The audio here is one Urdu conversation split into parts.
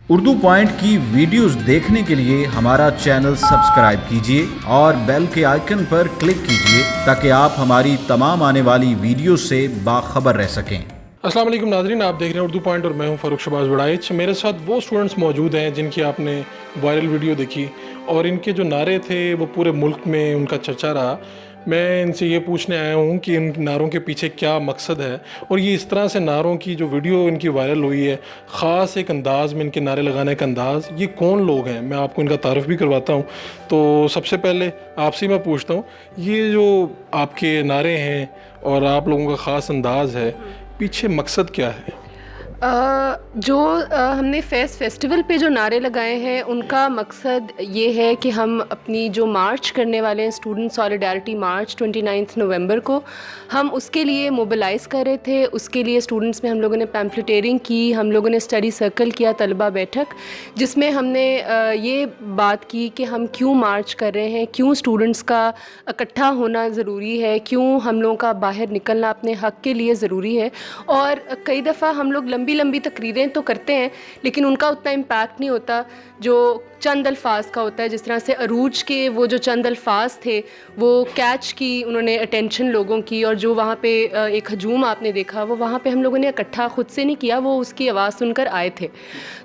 اردو پوائنٹ کی ویڈیوز دیکھنے کے لیے ہمارا چینل سبسکرائب کیجیے اور بیل کے آئیکن پر کلک کیجیے تاکہ آپ ہماری تمام آنے والی ویڈیوز سے باخبر رہ سکیں۔ السلام علیکم ناظرین، آپ دیکھ رہے ہیں اردو پوائنٹ اور میں ہوں فاروق شہباز وڑائچ۔ میرے ساتھ وہ اسٹوڈنٹس موجود ہیں جن کی آپ نے وائرل ویڈیو دیکھی اور ان کے جو نعرے تھے وہ پورے ملک میں ان کا چرچا رہا۔ میں ان سے یہ پوچھنے آیا ہوں کہ ان نعروں کے پیچھے کیا مقصد ہے، اور یہ اس طرح سے نعروں کی جو ویڈیو ان کی وائرل ہوئی ہے، خاص ایک انداز میں ان کے نعرے لگانے کا انداز، یہ کون لوگ ہیں، میں آپ کو ان کا تعارف بھی کرواتا ہوں۔ تو سب سے پہلے آپ سے میں پوچھتا ہوں، یہ جو آپ کے نعرے ہیں اور آپ لوگوں کا خاص انداز ہے، پیچھے مقصد کیا ہے؟ جو ہم نے فیسٹیول پہ جو نعرے لگائے ہیں ان کا مقصد یہ ہے کہ ہم اپنی جو مارچ کرنے والے ہیں اسٹوڈنٹ سالیڈیرٹی مارچ 29 نومبر کو، ہم اس کے لیے موبلائز کر رہے تھے۔ اس کے لیے اسٹوڈنٹس میں ہم لوگوں نے پیمفلیٹیرنگ کی، ہم لوگوں نے اسٹڈی سرکل کیا، طلبہ بیٹھک، جس میں ہم نے یہ بات کی کہ ہم کیوں مارچ کر رہے ہیں، کیوں اسٹوڈنٹس کا اکٹھا ہونا ضروری ہے، کیوں ہم لوگوں کا باہر نکلنا اپنے حق کے لیے ضروری ہے۔ اور کئی دفعہ ہم لوگ لمبی تقریریں تو کرتے ہیں لیکن ان کا اتنا امپیکٹ نہیں ہوتا جو چند الفاظ کا ہوتا ہے۔ جس طرح سے عروج کے وہ جو چند الفاظ تھے وہ کیچ کی انہوں نے اٹینشن لوگوں کی، اور جو وہاں پہ ایک ہجوم آپ نے دیکھا وہ وہاں پہ ہم لوگوں نے اکٹھا خود سے نہیں کیا، وہ اس کی آواز سن کر آئے تھے۔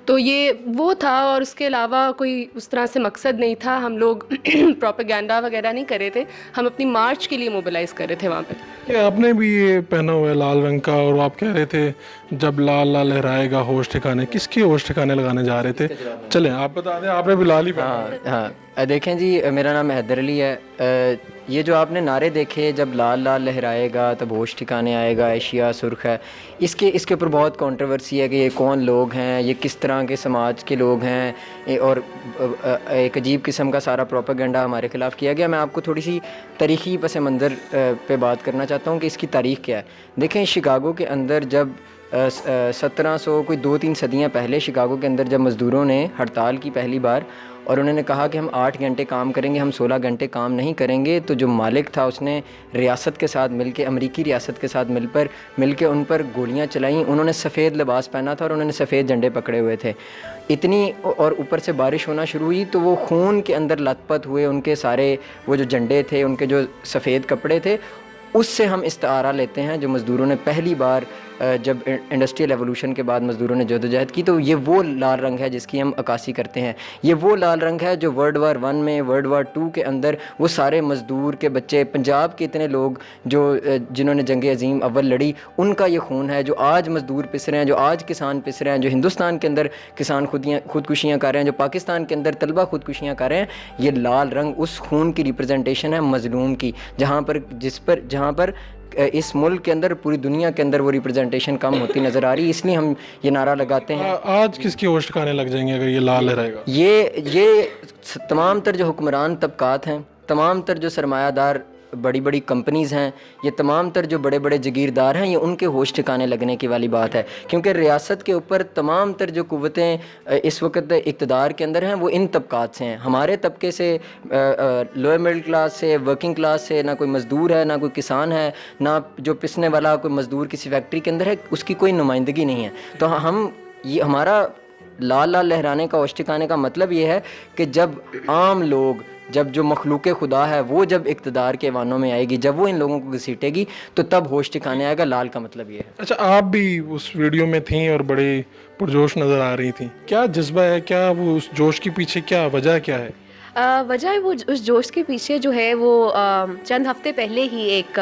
تو یہ وہ تھا، اور اس کے علاوہ کوئی اس طرح سے مقصد نہیں تھا۔ ہم لوگ پروپیگنڈا وغیرہ نہیں کر رہے تھے، ہم اپنی مارچ کے لیے موبلائز کر رہے تھے وہاں پہ۔ کہ آپ نے بھی یہ پہنا ہوا ہے لال رنگ کا، اور آپ کہہ رہے تھے جب لال لال لہرائے گا ہوش ٹھکانے، کس کے ہوش ٹھکانے لگانے جا رہے تھے؟ چلیں آپ بتا دیں، آپ نے بھی لال ہی پہنا۔ ہاں دیکھیں جی، میرا نام حیدر علی ہے۔ یہ جو آپ نے نعرے دیکھے، جب لال لال لہرائے گا تب ہوش ٹھکانے آئے گا، ایشیا سرخ ہے، اس کے اوپر بہت کنٹروورسی ہے کہ یہ کون لوگ ہیں، یہ کس طرح کے سماج کے لوگ ہیں، اور ایک عجیب قسم کا سارا پروپیگنڈا ہمارے خلاف کیا گیا۔ میں آپ کو تھوڑی سی تاریخی پس منظر پہ بات کرنا چاہتا ہوں کہ اس کی تاریخ کیا ہے۔ دیکھیں، شکاگو کے اندر جب 1700 کوئی 2-3 صدیاں پہلے شکاگو کے اندر جب مزدوروں نے ہڑتال کی پہلی بار، اور انہوں نے کہا کہ ہم 8 گھنٹے کام کریں گے، ہم 16 گھنٹے کام نہیں کریں گے، تو جو مالک تھا اس نے ریاست کے ساتھ مل کے، امریکی ریاست کے ساتھ مل کے ان پر گولیاں چلائیں۔ انہوں نے سفید لباس پہنا تھا اور انہوں نے سفید جھنڈے پکڑے ہوئے تھے اتنی، اور اوپر سے بارش ہونا شروع ہوئی تو وہ خون کے اندر لت پت ہوئے، ان کے سارے وہ جو جھنڈے تھے، ان کے جو سفید کپڑے تھے، اس سے ہم استعارہ لیتے ہیں جو مزدوروں نے پہلی بار جب انڈسٹریل ایوولوشن کے بعد مزدوروں نے جدوجہد کی، تو یہ وہ لال رنگ ہے جس کی ہم عکاسی کرتے ہیں۔ یہ وہ لال رنگ ہے جو ورلڈ وار 1 میں، ورلڈ وار 2 کے اندر وہ سارے مزدور کے بچے، پنجاب کے اتنے لوگ جو جنہوں نے جنگ عظیم اول لڑی، ان کا یہ خون ہے جو آج مزدور پس رہے ہیں، جو آج کسان پس رہے ہیں، جو ہندوستان کے اندر کسان خودکشیاں کر رہے ہیں، جو پاکستان کے اندر طلبہ خودکشیاں کر رہے ہیں۔ یہ لال رنگ اس خون کی ریپرزنٹیشن ہے مظلوم کی، جہاں پر اس ملک کے اندر، پوری دنیا کے اندر وہ ریپرزنٹیشن کم ہوتی نظر آ رہی ہے، اس لیے ہم یہ نعرہ لگاتے ہیں۔ آج کس کی ہوش ٹھکانے لگ جائیں گے اگر یہ لال لہرائے گا؟ یہ تمام تر جو حکمران طبقات ہیں، تمام تر جو سرمایہ دار بڑی بڑی کمپنیز ہیں، یہ تمام تر جو بڑے بڑے جگیردار ہیں، یہ ان کے ہوش ٹھکانے لگنے کی والی بات ہے، کیونکہ ریاست کے اوپر تمام تر جو قوتیں اس وقت اقتدار کے اندر ہیں وہ ان طبقات سے ہیں۔ ہمارے طبقے سے، لوئر مڈل کلاس سے، ورکنگ کلاس سے نہ کوئی مزدور ہے، نہ کوئی کسان ہے، نہ جو پسنے والا کوئی مزدور کسی فیکٹری کے اندر ہے، اس کی کوئی نمائندگی نہیں ہے۔ تو ہمارا لال لال لہرانے کا ہوش ٹھکانے کا مطلب یہ ہے کہ جب عام لوگ، جب جو مخلوق خدا ہے وہ جب اقتدار کے ایوانوں میں آئے گی، جب وہ ان لوگوں کو گھسیٹے گی، تو تب ہوش ٹھکانے آئے گا۔ لال کا مطلب یہ ہے۔ اچھا، آپ بھی اس ویڈیو میں تھیں اور بڑے پرجوش نظر آ رہی تھیں، کیا جذبہ ہے، کیا وہ اس جوش کے پیچھے کیا وجہ کیا ہے؟ وجہ وہ اس جوش کے پیچھے جو ہے وہ چند ہفتے پہلے ہی ایک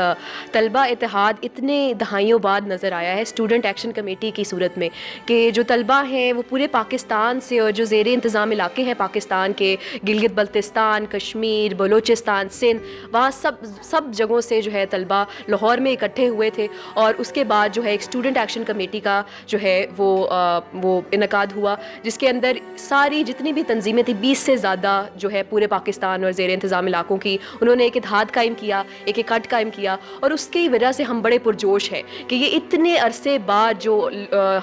طلبہ اتحاد اتنے دہائیوں بعد نظر آیا ہے اسٹوڈنٹ ایکشن کمیٹی کی صورت میں، کہ جو طلبہ ہیں وہ پورے پاکستان سے، اور جو زیر انتظام علاقے ہیں پاکستان کے، گلگت بلتستان، کشمیر، بلوچستان، سندھ، وہاں سب جگہوں سے جو ہے طلبہ لاہور میں اکٹھے ہوئے تھے، اور اس کے بعد جو ہے ایک اسٹوڈنٹ ایکشن کمیٹی کا جو ہے وہ انعقاد ہوا، جس کے اندر ساری جتنی بھی تنظیمیں تھیں، 20 سے زیادہ جو ہے ہے پورے پاکستان اور زیر انتظام علاقوں کی. انہوں نے ایک اتحاد قائم کیا, ایک اکٹھ قائم کیا, اور اس کی وجہ سے ہم بڑے پرجوش ہیں کہ یہ اتنے عرصے بعد جو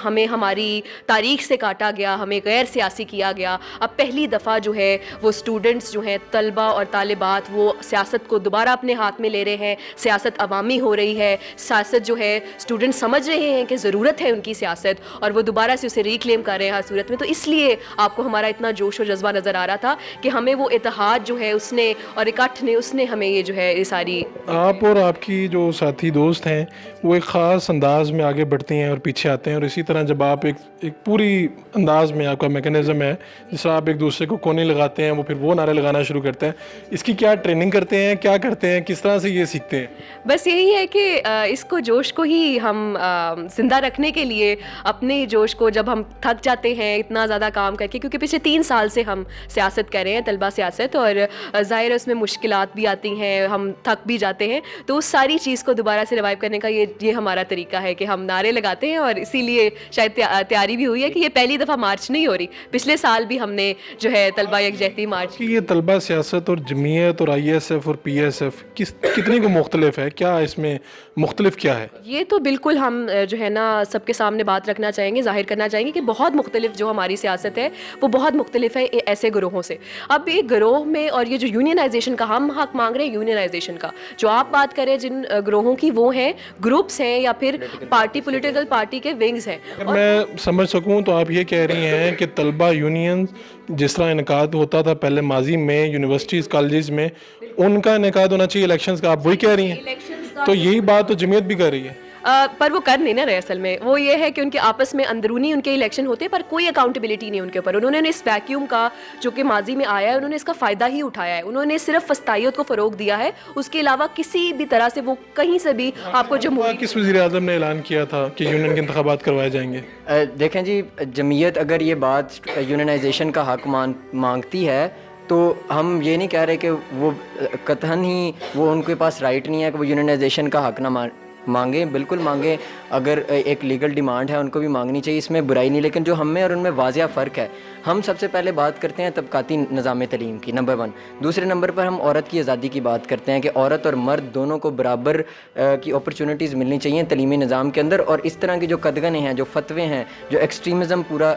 ہمیں ہماری تاریخ سے کاٹا گیا, ہمیں غیر سیاسی کیا گیا, اب پہلی دفعہ جو ہے وہ اسٹوڈنٹس جو ہیں, طلبہ اور طالبات, وہ سیاست کو دوبارہ اپنے ہاتھ میں لے رہے ہیں. سیاست عوامی ہو رہی ہے, سیاست جو ہے اسٹوڈنٹ سمجھ رہے ہیں کہ ضرورت ہے ان کی سیاست, اور وہ دوبارہ سے اسے ریکلیم کر رہے ہیں ہر صورت میں. تو اس لیے آپ کو ہمارا اتنا جوش و جذبہ نظر آ رہا تھا کہ ہمیں وہ اتحاد جو ہے اس نے اور اکٹھ نے, اس نے ہمیں یہ جو ہے یہ ساری. آپ اور آپ کی جو ساتھی دوست ہیں وہ ایک خاص انداز میں آگے بڑھتے ہیں اور پیچھے آتے ہیں, اور اسی طرح جب آپ ایک پوری انداز میں آپ کا میکانزم ہے, جس طرح آپ ایک دوسرے کو کونے لگاتے ہیں, وہ پھر وہ نعرے لگانا شروع کرتے ہیں. اس کی کیا ٹریننگ کرتے ہیں, کیا کرتے ہیں, کس طرح سے یہ سیکھتے ہیں؟ بس یہی ہے کہ اس کو جوش کو ہی ہم زندہ رکھنے کے لیے اپنے جوش کو, جب ہم تھک جاتے ہیں اتنا زیادہ کام کر کے, کیونکہ پچھلے 3 سال سے ہم سیاست کر رہے ہیں, طلبہ سیاست, اور ظاہر ہے اس میں مشکلات بھی آتی ہیں, ہم تھک بھی جاتے ہیں, تو اس ساری چیز کو دوبارہ سے ریوائیو کرنے کا یہ ہمارا طریقہ ہے کہ ہم نعرے لگاتے ہیں. اور اسی لیے شاید تیاری بھی ہوئی ہے کہ یہ پہلی دفعہ مارچ نہیں ہو رہی, پچھلے سال بھی ہم نے جو ہے طلبہ یکجہتی مارچ کہ یہ طلبہ سیاست اور جمعیت اور آئی ایس ایف اور پی ایس ایف کتنی کو مختلف ہے, کیا اس میں مختلف کیا ہے؟ یہ تو بالکل ہم جو ہے نا سب کے سامنے بات رکھنا چاہیں گے, ظاہر کرنا چاہیں گے کہ بہت مختلف جو ہماری سیاست ہے وہ بہت مختلف ہے ایسے گروہوں سے. اب ایک گروہ میں, اور یہ جو یونینائزیشن کا ہم حق مانگ رہے ہیں, یونینائزیشن کا جو آپ بات کریں جن گروہوں کی, وہ ہیں گروپس ہیں یا پھر پولیٹیکل پارٹی کے ونگز ہیں. اگر میں سمجھ سکوں تو آپ یہ کہہ رہی ہیں کہ طلبہ یونین جس طرح انعقاد ہوتا تھا پہلے ماضی میں یونیورسٹیز کالجز میں, ان کا انعقاد ہونا چاہیے الیکشنز کا, آپ وہی کہہ رہی ہیں؟ تو یہی بات تو جمعیت بھی کر رہی ہے. پر وہ کر نہیں نہ رہے اصل میں. وہ یہ ہے کہ ان کے آپس میں اندرونی ان کے الیکشن ہوتے ہیں, پر کوئی اکاؤنٹیبلٹی نہیں ان کے اوپر. انہوں نے اس ویکیوم کا جو کہ ماضی میں آیا ہے, انہوں نے اس کا فائدہ ہی اٹھایا ہے. انہوں نے صرف فسطائیت کو فروغ دیا ہے, اس کے علاوہ کسی بھی طرح سے وہ کہیں سے بھی آپ کو جمہوری. کس وزیر اعظم نے اعلان کیا تھا کہ یونین کے انتخابات کروائے جائیں گے؟ دیکھیں جی, جمعیت اگر یہ بات یونینائزیشن کا حق مانگتی ہے تو ہم یہ نہیں کہہ رہے کہ وہ قطعاً ہی وہ ان کے پاس رائٹ نہیں ہے کہ وہ یونینائزیشن کا حق نہ مانگیں. بالکل مانگیں, اگر ایک لیگل ڈیمانڈ ہے ان کو بھی مانگنی چاہیے, اس میں برائی نہیں. لیکن جو ہم میں اور ان میں واضح فرق ہے, ہم سب سے پہلے بات کرتے ہیں طبقاتی نظام تعلیم کی, نمبر 1. دوسرے نمبر پر ہم عورت کی آزادی کی بات کرتے ہیں کہ عورت اور مرد دونوں کو برابر کی اپرچونٹیز ملنی چاہیے تعلیمی نظام کے اندر. اور اس طرح کی جو قدغنیں ہیں, جو فتوے ہیں, جو ایکسٹریمزم پورا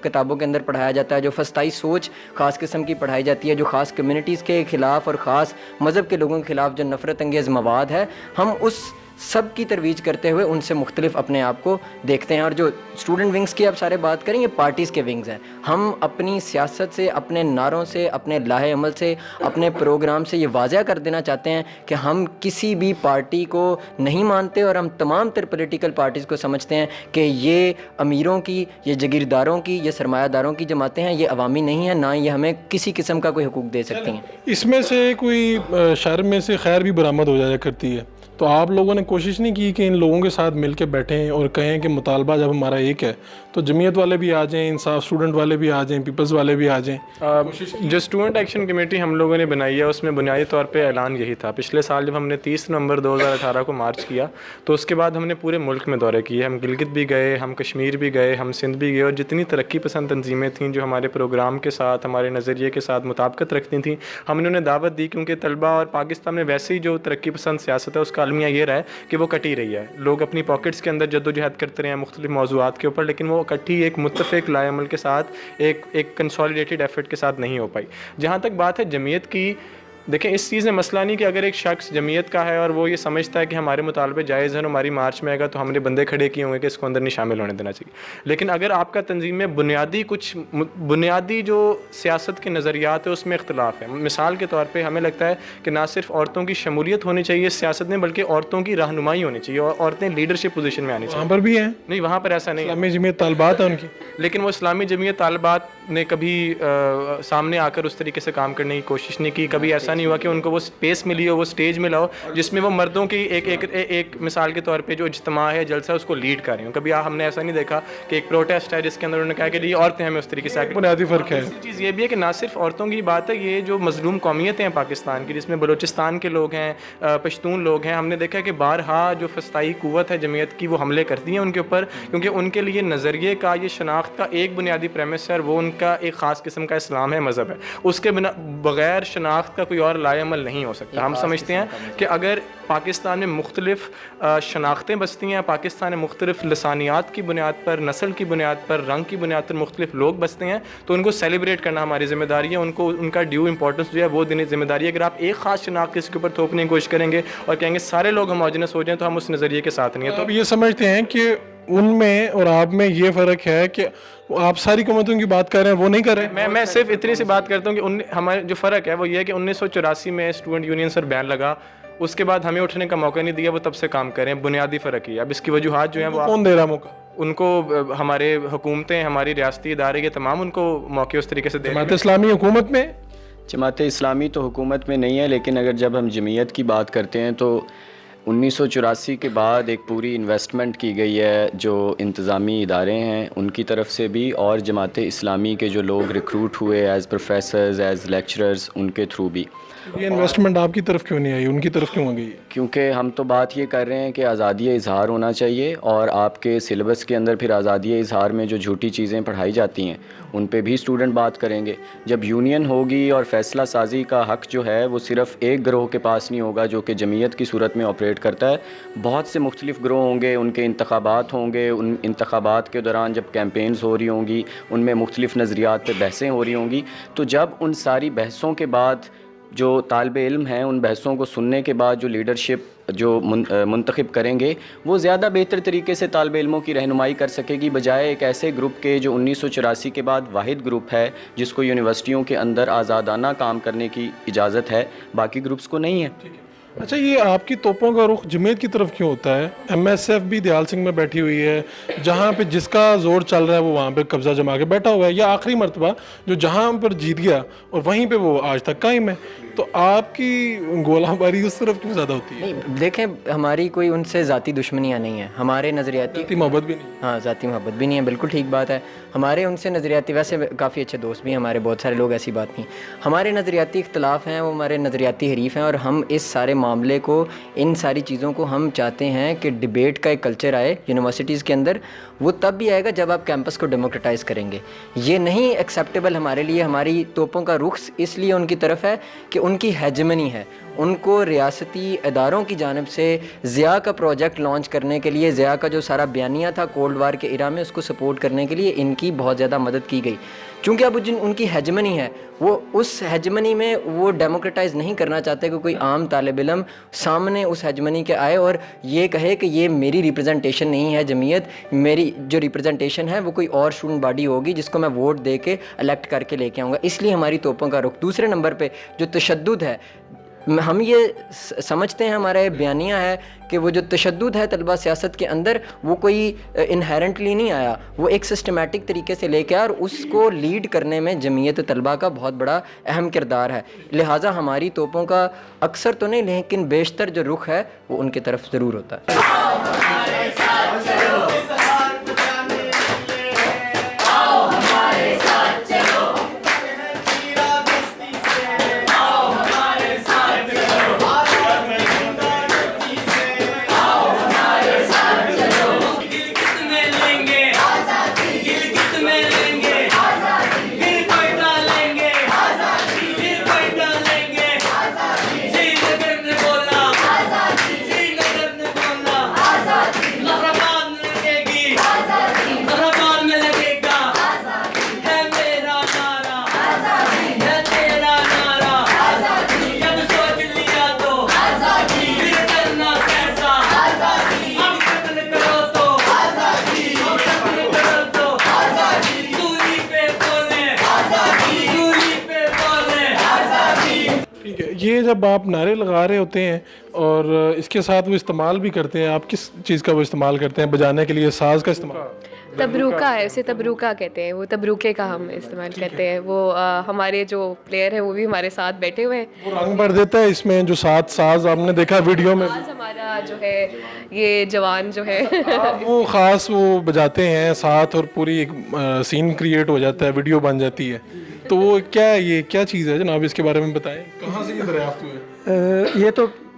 کتابوں کے اندر پڑھایا جاتا ہے, جو فسطائی سوچ خاص قسم کی پڑھائی جاتی ہے, جو خاص کمیونٹیز کے خلاف اور خاص مذہب کے لوگوں کے خلاف جو نفرت انگیز مواد ہے, ہم اس سب کی ترویج کرتے ہوئے ان سے مختلف اپنے آپ کو دیکھتے ہیں. اور جو اسٹوڈنٹ ونگز کی آپ سارے بات کریں, یہ پارٹیز کے ونگز ہیں. ہم اپنی سیاست سے, اپنے نعروں سے, اپنے لاہے عمل سے, اپنے پروگرام سے یہ واضح کر دینا چاہتے ہیں کہ ہم کسی بھی پارٹی کو نہیں مانتے, اور ہم تمام تر پولیٹیکل پارٹیز کو سمجھتے ہیں کہ یہ امیروں کی, یہ جگیرداروں کی, یہ سرمایہ داروں کی جماعتیں ہیں, یہ عوامی نہیں ہیں, نہ یہ ہمیں کسی قسم کا کوئی حقوق دے سکتی ہیں. اس میں سے کوئی شر میں سے خیر بھی برآمد ہو جایا کرتی ہے, تو آپ لوگوں نے کوشش نہیں کی کہ ان لوگوں کے ساتھ مل کے بیٹھیں اور کہیں کہ مطالبہ جب ہمارا ایک ہے تو جمعیت والے بھی آ جائیں, انصاف اسٹوڈنٹ والے بھی آ جائیں, پیپلز والے بھی آ جائیں؟ جو اسٹوڈنٹ ایکشن کمیٹی ہم لوگوں نے بنائی ہے اس میں بنیادی طور پہ اعلان یہی تھا. پچھلے سال جب ہم نے 30 نومبر 2018 کو مارچ کیا تو اس کے بعد ہم نے پورے ملک میں دورے کیے. ہم گلگت بھی گئے, ہم کشمیر بھی گئے, ہم سندھ بھی گئے, اور جتنی ترقی پسند تنظیمیں تھیں جو ہمارے پروگرام کے ساتھ, ہمارے نظریے کے ساتھ مطابقت رکھتی تھیں, ہم نے انہیں دعوت دی. کیونکہ طلبہ اور پاکستان میں ویسے ہی جو ترقی پسند سیاست ہے اس کا المیہ یہ رہا ہے کہ وہ کٹی رہی ہے. لوگ اپنی پاکٹس کے اندر جد و جہد کرتے رہے ہیں مختلف موضوعات کے اوپر, لیکن وہ کٹھی ایک متفق لائے عمل کے ساتھ, ایک کنسالیڈیٹڈ ایفرٹ کے ساتھ نہیں ہو پائی. جہاں تک بات ہے جمعیت کی, دیکھیں اس چیز میں مسئلہ نہیں کہ اگر ایک شخص جمعیت کا ہے اور وہ یہ سمجھتا ہے کہ ہمارے مطالبے جائز ہیں, ہماری مارچ میں آئے گا تو ہم نے بندے کھڑے کیے ہوں گے کہ اس کو اندر نہیں شامل ہونے دینا چاہیے. لیکن اگر آپ کا تنظیم میں بنیادی جو سیاست کے نظریات ہے اس میں اختلاف ہے, مثال کے طور پہ ہمیں لگتا ہے کہ نہ صرف عورتوں کی شمولیت ہونی چاہیے سیاست میں, بلکہ عورتوں کی رہنمائی ہونی چاہیے اور عورتیں لیڈرشپ پوزیشن میں آنی چاہیے. وہاں پر بھی ہیں؟ نہیں, وہاں پر ایسا نہیں. اسلامی جمعیت طالبات ہیں ان کی, لیکن وہ اسلامی جمعیت طالبات نے کبھی سامنے آ کر اس طریقے سے کام کرنے کی کوشش نہیں کی. کبھی ایسا نہیں ہوا کہ ان کو وہ اسپیس ملی ہو, وہ اسٹیج ملا ہو جس میں وہ مردوں کی ایک مثال کے طور پہ جو اجتماع ہے, جلسہ ہے, اس کو لیڈ کر رہی ہوں. کبھی ہم نے ایسا نہیں دیکھا کہ ایک پروٹیسٹ ہے جس کے اندر انہوں نے کہا کہ یہ عورتیں ہمیں اس طریقے سے. بنیادی فرق ہے. چیز یہ بھی ہے کہ نہ صرف عورتوں کی بات ہے, یہ جو مظلوم قومیتیں ہیں پاکستان کی, جس میں بلوچستان کے لوگ ہیں, پشتون لوگ ہیں, ہم نے دیکھا کہ بارہا جو فسطائی قوت ہے جمعیت کی وہ حملے کرتی ہیں ان کے اوپر, کیونکہ ان کے لیے نظریے کا, یہ شناخت کا ایک بنیادی پریمس ہے, اور وہ ان کا ایک خاص قسم کا اسلام ہے, مذہب ہے, اس کے بغیر شناخت کا کوئی اور لائے عمل نہیں ہو سکتا. ہم سمجھتے ہیں کہ اگر پاکستان میں مختلف شناختیں بستی ہیں, پاکستان میں مختلف لسانیات کی بنیاد پر, نسل کی بنیاد پر, رنگ کی بنیاد پر مختلف لوگ بستے ہیں, تو ان کو سیلیبریٹ کرنا ہماری ذمہ داری ہے, ان کو ان کا ڈیو امپورٹنس جو ہے وہ دینی ذمہ داری ہے. اگر آپ ایک خاص شناخت کسی کے اوپر تھوپنے کی کوشش کریں گے اور کہیں گے سارے لوگ ہوموجینس ہو جائیں, تو ہم اس نظریے کے ساتھ نہیں ہیں. تو آپ یہ سمجھتے ہیں کہ ان میں اور آپ میں یہ فرق ہے کہ آپ ساری قومتوں کی بات کر رہے ہیں, وہ نہیں کر رہے ہیں؟ میں صرف اتنی سی بات کرتا ہوں کہ ہمارے جو فرق ہے وہ یہ ہے کہ 1984 میں اسٹوڈنٹ یونین پر بین لگا, اس کے بعد ہمیں اٹھنے کا موقع نہیں دیا, وہ تب سے کام کر رہے ہیں. بنیادی فرق یہ ہے. اب اس کی وجوہات جو ہیں وہ کون دے رہا موقع؟ ان کو ہمارے حکومتیں, ہماری ریاستی ادارے, یہ تمام ان کو موقع اس طریقے سے دے. جماعت اسلامی حکومت میں؟ جماعت اسلامی تو حکومت میں نہیں ہے, لیکن اگر جب ہم جمعیت کی بات کرتے ہیں تو 1984 کے بعد ایک پوری انویسٹمنٹ کی گئی ہے جو انتظامی ادارے ہیں ان کی طرف سے بھی, اور جماعت اسلامی کے جو لوگ ریکروٹ ہوئے ایز پروفیسرز, ایز لیکچررز, ان کے تھرو بھی. یہ انویسٹمنٹ آپ کی طرف کیوں نہیں آئی, ان کی طرف کیوں آ گئی؟ کیونکہ ہم تو بات یہ کر رہے ہیں کہ آزادی اظہار ہونا چاہیے, اور آپ کے سلیبس کے اندر پھر آزادی اظہار میں جو جھوٹی چیزیں پڑھائی جاتی ہیں ان پہ بھی اسٹوڈنٹ بات کریں گے. جب یونین ہوگی اور فیصلہ سازی کا حق جو ہے وہ صرف ایک گروہ کے پاس نہیں ہوگا جو کہ جمعیت کی صورت میں آپریٹ کرتا ہے, بہت سے مختلف گروہ ہوں گے, ان کے انتخابات ہوں گے, ان انتخابات کے دوران جب کیمپینز ہو رہی ہوں گی ان میں مختلف نظریات پہ بحثیں ہو رہی ہوں گی, تو جب ان ساری بحثوں کے بعد جو طالب علم ہیں ان بحثوں کو سننے کے بعد جو لیڈرشپ جو منتخب کریں گے وہ زیادہ بہتر طریقے سے طالب علموں کی رہنمائی کر سکے گی, بجائے ایک ایسے گروپ کے جو 1984 کے بعد واحد گروپ ہے جس کو یونیورسٹیوں کے اندر آزادانہ کام کرنے کی اجازت ہے, باقی گروپس کو نہیں ہے. اچھا, یہ آپ کی توپوں کا رخ جمعیت کی طرف کیوں ہوتا ہے؟ ایم ایس ایف بھی دیال سنگھ میں بیٹھی ہوئی ہے, جہاں پہ جس کا زور چل رہا ہے وہ وہاں پہ قبضہ جما کے بیٹھا ہوا ہے, یا آخری مرتبہ جو جہاں پر جیت گیا اور وہیں پہ وہ آج تک قائم ہے, تو آپ کی گولہ باری اس طرف کیوں زیادہ ہوتی ہے؟ نہیں دیکھیں, ہماری کوئی ان سے ذاتی دشمنیاں نہیں ہیں, ہمارے نظریاتی ذاتی محبت بھی نہیں. ہاں, ذاتی محبت بھی نہیں ہے, بالکل ٹھیک بات ہے. ہمارے ان سے نظریاتی, ویسے کافی اچھے دوست بھی ہیں ہمارے, بہت سارے لوگ, ایسی بات نہیں. ہمارے نظریاتی اختلاف ہیں, وہ ہمارے نظریاتی حریف ہیں, اور ہم اس سارے معاملے کو, ان ساری چیزوں کو ہم چاہتے ہیں کہ ڈیبیٹ کا ایک کلچر آئے یونیورسٹیز کے اندر. وہ تب بھی آئے گا جب آپ کیمپس کو ڈیموکریٹائز کریں گے. یہ نہیں ایکسیپٹیبل ہمارے لیے. ہماری توپوں کا رخ اس لیے ان کی طرف ہے کہ ان کی ہیجمنی ہے. ان کو ریاستی اداروں کی جانب سے ضیاء کا پروجیکٹ لانچ کرنے کے لیے, ضیاء کا جو سارا بیانیہ تھا کولڈ وار کے ایرا میں, اس کو سپورٹ کرنے کے لیے ان کی بہت زیادہ مدد کی گئی. چونکہ اب ان کی ہیجمنی ہے, وہ اس ہیجمنی میں وہ ڈیموکریٹائز نہیں کرنا چاہتے کہ کوئی عام طالب علم سامنے اس ہیجمنی کے آئے اور یہ کہے کہ یہ میری ریپرزنٹیشن نہیں ہے جمعیت, میری جو ریپرزنٹیشن ہے وہ کوئی اور اسٹوڈنٹ باڈی ہوگی جس کو میں ووٹ دے کے الیکٹ کر کے لے کے آؤں گا. اس لیے ہماری توپوں کا رخ. دوسرے نمبر پہ جو تشدد ہے, ہم یہ سمجھتے ہیں, ہمارا بیانیہ ہے کہ وہ جو تشدد ہے طلبہ سیاست کے اندر, وہ کوئی انہیرنٹلی نہیں آیا, وہ ایک سسٹمیٹک طریقے سے لے کے آیا, اور اس کو لیڈ کرنے میں جمعیت طلبہ کا بہت بڑا اہم کردار ہے. لہٰذا ہماری توپوں کا اکثر تو نہیں لیکن بیشتر جو رخ ہے وہ ان کی طرف ضرور ہوتا ہے. یہ جب آپ نعرے لگا رہے ہوتے ہیں اور اس کے ساتھ وہ استعمال بھی کرتے ہیں, آپ کس چیز کا وہ استعمال کرتے ہیں بجانے کے لیے؟ ساز کا استعمال؟ تبروکہ ہے, اسے تبروکہ کہتے ہیں, وہ تبروکے کا ہم استعمال کرتے ہیں. وہ ہمارے جو پلیئر ہیں وہ بھی ہمارے ساتھ بیٹھے ہوئے ہیں. وہ رنگ بھر دیتا ہے اس میں جو ساتھ ساز آپ نے دیکھا ویڈیو میں. ساز ہمارا جو ہے یہ جوان جو ہے وہ خاص وہ بجاتے ہیں ساتھ, اور پوری ایک سین کریٹ ہو جاتا ہے, ویڈیو بن جاتی ہے. تو وہ کیا, یہ کیا چیز ہے جناب, اس کے بارے میں بتائیں, کہاں سے یہ دریافت ہوئے؟ یہ تو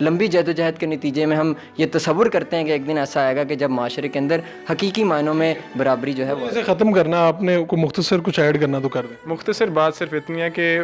لمبی جدوجہد کے نتیجے میں ہم یہ تصور کرتے ہیں کہ ایک دن ایسا آئے گا کہ جب معاشرے کے اندر حقیقی معنوں میں برابری جو ہے وہ اسے ختم کرنا آپ نے کو مختصر کچھ ایڈ کرنا تو کر دیں. مختصر بات صرف اتنی ہے کہ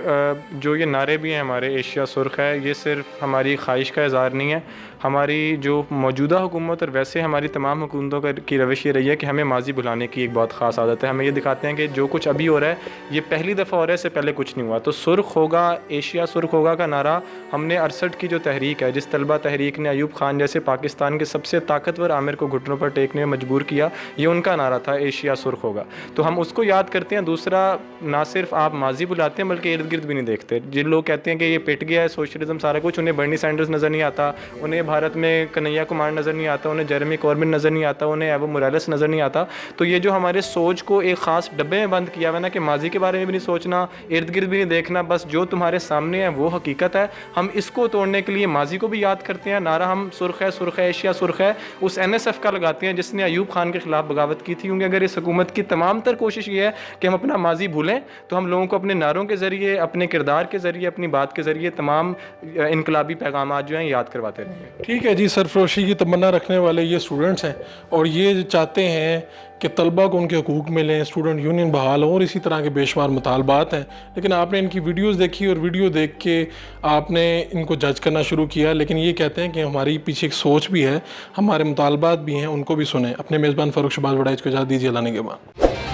جو یہ نعرے بھی ہیں ہمارے ایشیا سرخ ہے، یہ صرف ہماری خواہش کا اظہار نہیں ہے. ہماری جو موجودہ حکومت اور ویسے ہماری تمام حکومتوں کی روش یہ رہی ہے کہ ہمیں ماضی بھلانے کی ایک بہت خاص عادت ہے. ہمیں یہ دکھاتے ہیں کہ جو کچھ ابھی ہو رہا ہے یہ پہلی دفعہ ہو رہا ہے، اس سے پہلے کچھ نہیں ہوا. تو سرخ ہوگا، ایشیا سرخ ہوگا کا نعرہ ہم نے 68 کی جو تحریک ہے، جس طلبہ تحریک نے ایوب خان جیسے پاکستان کے سب سے طاقتور آمر کو گھٹنوں پر ٹیکنے میں مجبور کیا، یہ ان کا نعرہ تھا، ایشیا سرخ ہوگا. تو ہم اس کو یاد کرتے ہیں. دوسرا، نہ صرف آپ ماضی بلاتے ہیں بلکہ ارد گرد بھی نہیں دیکھتے. جن لوگ کہتے ہیں کہ یہ پٹ گیا ہے سوشلزم سارا کچھ، انہیں برنی سینڈرز نظر نہیں آتا، انہیں بھارت میں کنہیا کمار نظر نہیں آتا، انہیں جیرمی کوربن نظر نہیں آتا، انہیں ایوو موریلس نظر نہیں آتا. تو یہ جو ہمارے سوچ کو ایک خاص ڈبے میں بند کیا ہوا ہے نا، کہ ماضی کے بارے میں بھی نہیں سوچنا، ارد گرد بھی نہیں دیکھنا، بس جو تمہارے سامنے ہے وہ حقیقت ہے. ہم اس کو توڑنے کے لیے ماضی کو بھی یاد کرتے ہیں. نعرہ ہم سرخ ہے، سرخ ہے، ایشیا سرخ ہے، اس NSF کا لگاتے ہیں جس نے ایوب خان کے خلاف بغاوت کی تھی. کیونکہ اگر اس حکومت کی تمام تر کوشش یہ ہے کہ ہم اپنا ماضی بھولیں، تو ہم لوگوں کو اپنے نعروں کے ذریعے، اپنے کردار کے ذریعے، اپنی بات کے ذریعے تمام انقلابی پیغامات جو ہیں یاد کرواتے رہیں گے. ٹھیک ہے جی. سرفروشی کی تمنا رکھنے والے یہ اسٹوڈنٹس ہیں اور یہ چاہتے ہیں کہ طلبہ کو ان کے حقوق ملیں، اسٹوڈنٹ یونین بحال ہوں اور اسی طرح کے بے شمار مطالبات ہیں. لیکن آپ نے ان کی ویڈیوز دیکھی اور ویڈیو دیکھ کے آپ نے ان کو جج کرنا شروع کیا. لیکن یہ کہتے ہیں کہ ہماری پیچھے ایک سوچ بھی ہے، ہمارے مطالبات بھی ہیں، ان کو بھی سنیں. اپنے میزبان فاروق شہباز وڑائچ کو اجازت دیجیے. اللہ نگہبان.